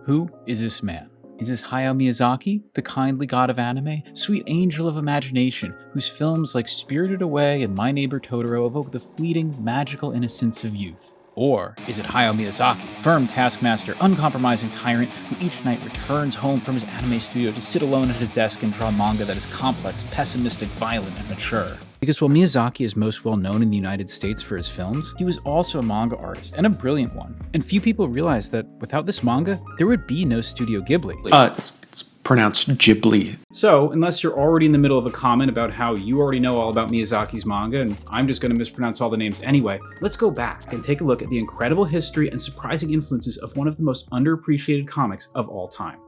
Who is this man? Is this Hayao Miyazaki, the kindly god of anime, sweet angel of imagination, whose films like Spirited Away and My Neighbor Totoro evoke the fleeting, magical innocence of youth? Or is it Hayao Miyazaki, firm taskmaster, uncompromising tyrant, who each night returns home from his anime studio to sit alone at his desk and draw manga that is complex, pessimistic, violent, and mature? Because while Miyazaki is most well known in the United States for his films, he was also a manga artist, and a brilliant one. And few people realize that without this manga, there would be no Studio Ghibli. It's pronounced Ghibli. So, unless you're already in the middle of a comment about how you already know all about Miyazaki's manga, and I'm just going to mispronounce all the names anyway, let's go back and take a look at the incredible history and surprising influences of one of the most underappreciated comics of all time.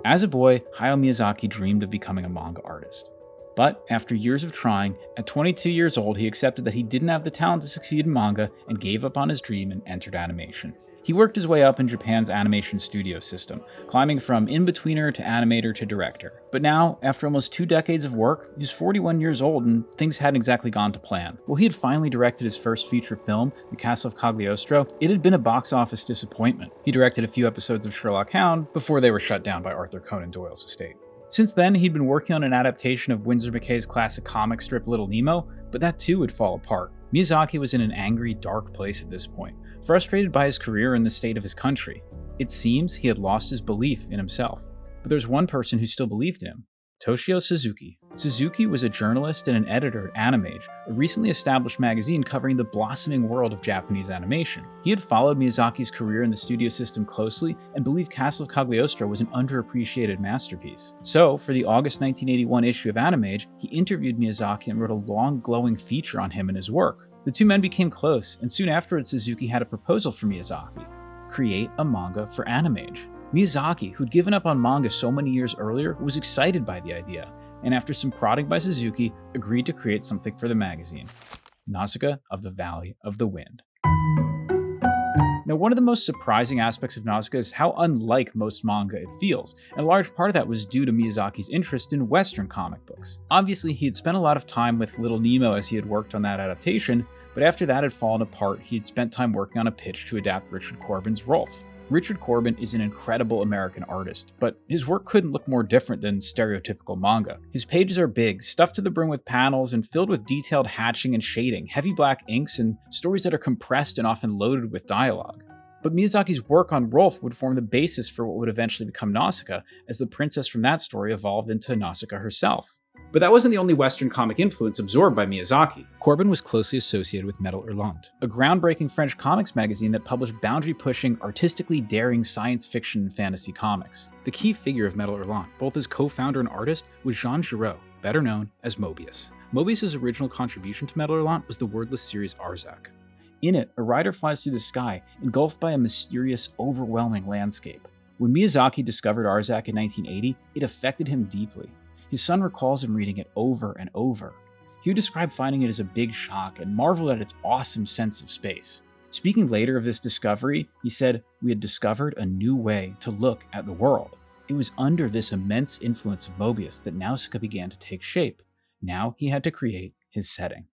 As a boy, Hayao Miyazaki dreamed of becoming a manga artist. But after years of trying, at 22 years old, he accepted that he didn't have the talent to succeed in manga and gave up on his dream and entered animation. He worked his way up in Japan's animation studio system, climbing from in-betweener to animator to director. But now, after almost 2 decades of work, he was 41 years old and things hadn't exactly gone to plan. While he had finally directed his first feature film, The Castle of Cagliostro, it had been a box office disappointment. He directed a few episodes of Sherlock Hound before they were shut down by Arthur Conan Doyle's estate. Since then, he'd been working on an adaptation of Winsor McCay's classic comic strip Little Nemo, but that too would fall apart. Miyazaki was in an angry, dark place at this point, frustrated by his career and the state of his country. It seems he had lost his belief in himself. But there's one person who still believed in him: Toshio Suzuki. Suzuki was a journalist and an editor at Animage, a recently established magazine covering the blossoming world of Japanese animation. He had followed Miyazaki's career in the studio system closely and believed Castle of Cagliostro was an underappreciated masterpiece. So, for the August 1981 issue of Animage, he interviewed Miyazaki and wrote a long, glowing feature on him and his work. The two men became close, and soon afterwards Suzuki had a proposal for Miyazaki: create a manga for Animage. Miyazaki, who'd given up on manga so many years earlier, was excited by the idea, and after some prodding by Suzuki, agreed to create something for the magazine: Nausicaa of the Valley of the Wind. Now, one of the most surprising aspects of Nausicaa is how unlike most manga it feels, and a large part of that was due to Miyazaki's interest in Western comic books. Obviously, he had spent a lot of time with Little Nemo as he had worked on that adaptation, but after that had fallen apart, he had spent time working on a pitch to adapt Richard Corben's Rowlf. Richard Corben is an incredible American artist, but his work couldn't look more different than stereotypical manga. His pages are big, stuffed to the brim with panels, and filled with detailed hatching and shading, heavy black inks, and stories that are compressed and often loaded with dialogue. But Miyazaki's work on Rowlf would form the basis for what would eventually become Nausicaa, as the princess from that story evolved into Nausicaa herself. But that wasn't the only Western comic influence absorbed by Miyazaki. Corben was closely associated with Metal Hurlant, a groundbreaking French comics magazine that published boundary-pushing, artistically daring science fiction and fantasy comics. The key figure of Metal Hurlant, both as co-founder and artist, was Jean Giraud, better known as Moebius. Moebius' original contribution to Metal Hurlant was the wordless series Arzak. In it, a rider flies through the sky, engulfed by a mysterious, overwhelming landscape. When Miyazaki discovered Arzak in 1980, it affected him deeply. His son recalls him reading it over and over. He would describe finding it as a big shock and marveled at its awesome sense of space. Speaking later of this discovery, he said, "We had discovered a new way to look at the world." It was under this immense influence of Moebius that Nausicaa began to take shape. Now he had to create his setting.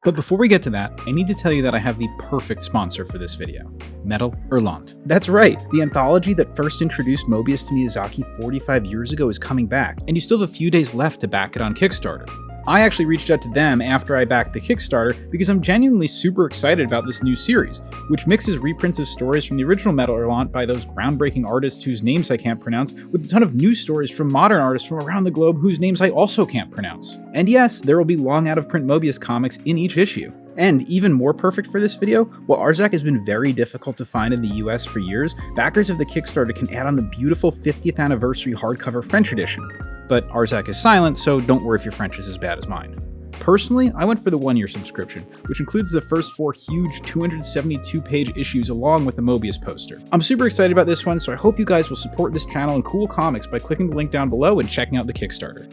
But before we get to that, I need to tell you that I have the perfect sponsor for this video: Metal Hurlant. That's right, the anthology that first introduced Moebius to Miyazaki 45 years ago is coming back, and you still have a few days left to back it on Kickstarter. I actually reached out to them after I backed the Kickstarter because I'm genuinely super excited about this new series, which mixes reprints of stories from the original Metal Hurlant by those groundbreaking artists whose names I can't pronounce, with a ton of new stories from modern artists from around the globe whose names I also can't pronounce. And yes, there will be long out-of-print Moebius comics in each issue. And even more perfect for this video, while Arzak has been very difficult to find in the US for years, backers of the Kickstarter can add on the beautiful 50th anniversary hardcover French edition. But Arzak is silent, so don't worry if your French is as bad as mine. Personally, I went for the 1-year subscription, which includes the first 4 huge 272-page issues along with the Moebius poster. I'm super excited about this one, so I hope you guys will support this channel and cool comics by clicking the link down below and checking out the Kickstarter.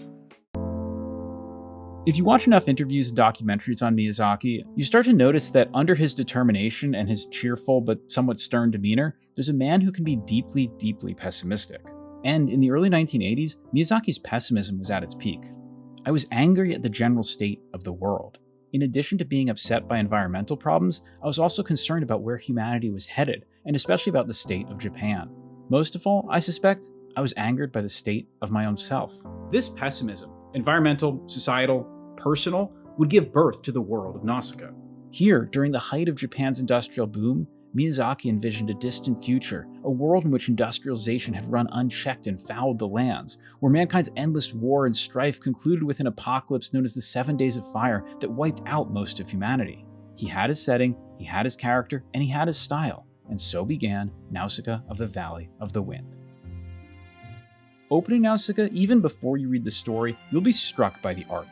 If you watch enough interviews and documentaries on Miyazaki, you start to notice that under his determination and his cheerful but somewhat stern demeanor, there's a man who can be deeply, deeply pessimistic. And in the early 1980s, Miyazaki's pessimism was at its peak. "I was angry at the general state of the world. In addition to being upset by environmental problems, I was also concerned about where humanity was headed, and especially about the state of Japan. Most of all, I suspect, I was angered by the state of my own self. This pessimism, environmental, societal, personal, would give birth to the world of Nausicaa. Here, during the height of Japan's industrial boom, Miyazaki envisioned a distant future, a world in which industrialization had run unchecked and fouled the lands, where mankind's endless war and strife concluded with an apocalypse known as the 7 Days of Fire that wiped out most of humanity. He had his setting, he had his character, and he had his style, and so began Nausicaa of the Valley of the Wind. Opening Nausicaa, even before you read the story, you'll be struck by the art.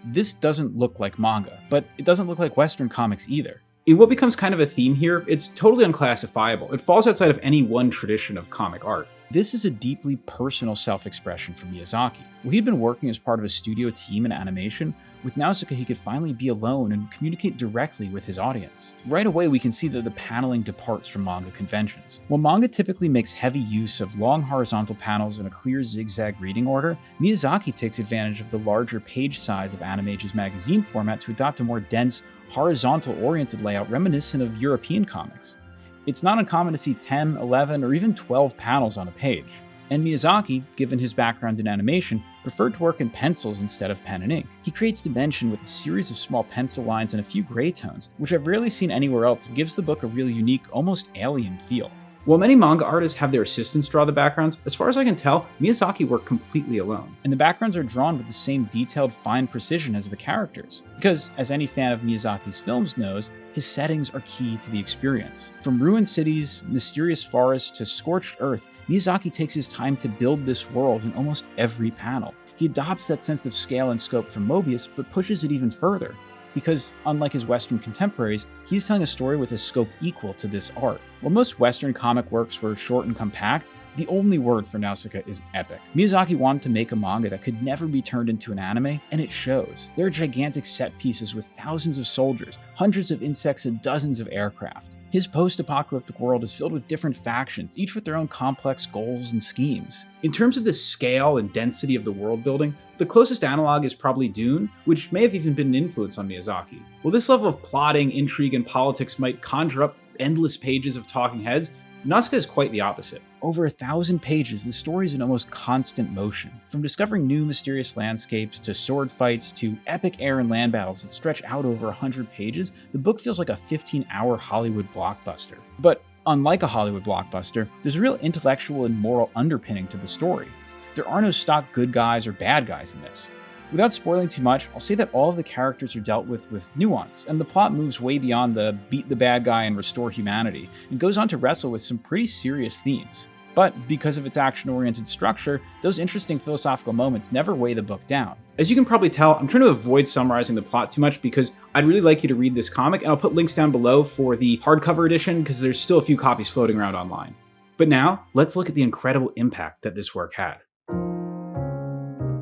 This doesn't look like manga, but it doesn't look like Western comics either. In what becomes kind of a theme here, it's totally unclassifiable. It falls outside of any one tradition of comic art. This is a deeply personal self-expression from Miyazaki. While he'd been working as part of a studio team in animation, with Nausicaa he could finally be alone and communicate directly with his audience. Right away we can see that the paneling departs from manga conventions. While manga typically makes heavy use of long horizontal panels in a clear zigzag reading order, Miyazaki takes advantage of the larger page size of Animage's magazine format to adopt a more dense, horizontal-oriented layout reminiscent of European comics. It's not uncommon to see 10, 11, or even 12 panels on a page. And Miyazaki, given his background in animation, preferred to work in pencils instead of pen and ink. He creates dimension with a series of small pencil lines and a few gray tones, which I've rarely seen anywhere else and gives the book a really unique, almost alien feel. While many manga artists have their assistants draw the backgrounds, as far as I can tell, Miyazaki worked completely alone. And the backgrounds are drawn with the same detailed, fine precision as the characters. Because, as any fan of Miyazaki's films knows, his settings are key to the experience. From ruined cities, mysterious forests, to scorched earth, Miyazaki takes his time to build this world in almost every panel. He adopts that sense of scale and scope from Moebius, but pushes it even further. Because, unlike his Western contemporaries, he's telling a story with a scope equal to this art. While most Western comic works were short and compact, the only word for Nausicaa is epic. Miyazaki wanted to make a manga that could never be turned into an anime, and it shows. There are gigantic set pieces with thousands of soldiers, hundreds of insects, and dozens of aircraft. His post-apocalyptic world is filled with different factions, each with their own complex goals and schemes. In terms of the scale and density of the world building, the closest analog is probably Dune, which may have even been an influence on Miyazaki. While this level of plotting, intrigue, and politics might conjure up endless pages of talking heads, Nausicaa is quite the opposite. Over 1,000 pages, the story is in almost constant motion. From discovering new mysterious landscapes, to sword fights, to epic air and land battles that stretch out over 100 pages, the book feels like a 15-hour Hollywood blockbuster. But unlike a Hollywood blockbuster, there's a real intellectual and moral underpinning to the story. There are no stock good guys or bad guys in this. Without spoiling too much, I'll say that all of the characters are dealt with nuance, and the plot moves way beyond the beat the bad guy and restore humanity, and goes on to wrestle with some pretty serious themes. But because of its action-oriented structure, those interesting philosophical moments never weigh the book down. As you can probably tell, I'm trying to avoid summarizing the plot too much because I'd really like you to read this comic, and I'll put links down below for the hardcover edition because there's still a few copies floating around online. But now, let's look at the incredible impact that this work had.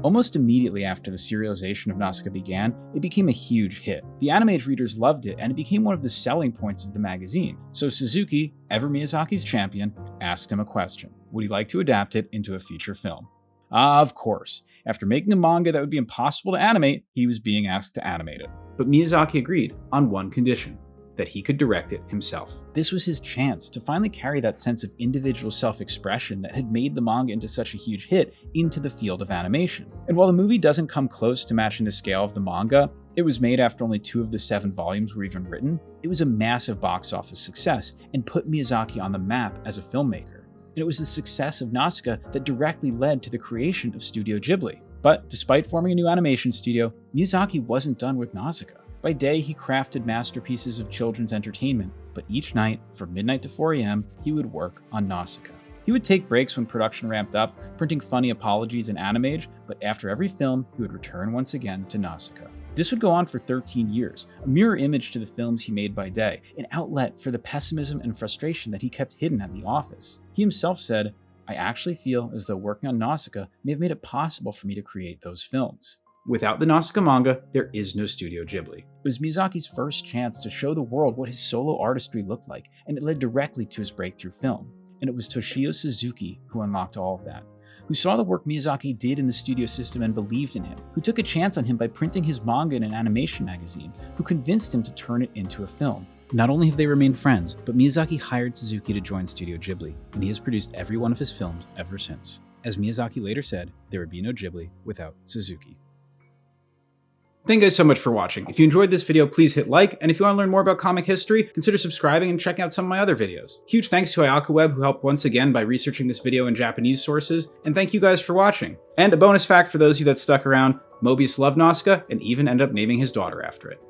Almost immediately after the serialization of Nausicaa began, it became a huge hit. The Animage readers loved it, and it became one of the selling points of the magazine. So Suzuki, ever Miyazaki's champion, asked him a question. Would he like to adapt it into a feature film? Of course. After making a manga that would be impossible to animate, he was being asked to animate it. But Miyazaki agreed on one condition: that he could direct it himself. This was his chance to finally carry that sense of individual self-expression that had made the manga into such a huge hit into the field of animation. And while the movie doesn't come close to matching the scale of the manga, it was made after only 2 of the 7 volumes were even written, it was a massive box office success and put Miyazaki on the map as a filmmaker. And it was the success of Nausicaa that directly led to the creation of Studio Ghibli. But despite forming a new animation studio, Miyazaki wasn't done with Nausicaa. By day, he crafted masterpieces of children's entertainment, but each night, from midnight to 4 a.m., he would work on Nausicaa. He would take breaks when production ramped up, printing funny apologies in Animage, but after every film, he would return once again to Nausicaa. This would go on for 13 years, a mirror image to the films he made by day, an outlet for the pessimism and frustration that he kept hidden at the office. He himself said, "I actually feel as though working on Nausicaa may have made it possible for me to create those films." Without the Nausicaa manga, there is no Studio Ghibli. It was Miyazaki's first chance to show the world what his solo artistry looked like, and it led directly to his breakthrough film. And it was Toshio Suzuki who unlocked all of that. who saw the work Miyazaki did in the studio system and believed in him, who took a chance on him by printing his manga in an animation magazine, who convinced him to turn it into a film. Not only have they remained friends, but Miyazaki hired Suzuki to join Studio Ghibli, and he has produced every one of his films ever since. As Miyazaki later said, there would be no Ghibli without Suzuki. Thank you guys so much for watching. If you enjoyed this video, please hit like, and if you want to learn more about comic history, consider subscribing and checking out some of my other videos. Huge thanks to IakaWeb, who helped once again by researching this video in Japanese sources, and thank you guys for watching. And a bonus fact for those of you that stuck around, Moebius loved Nazca and even ended up naming his daughter after it.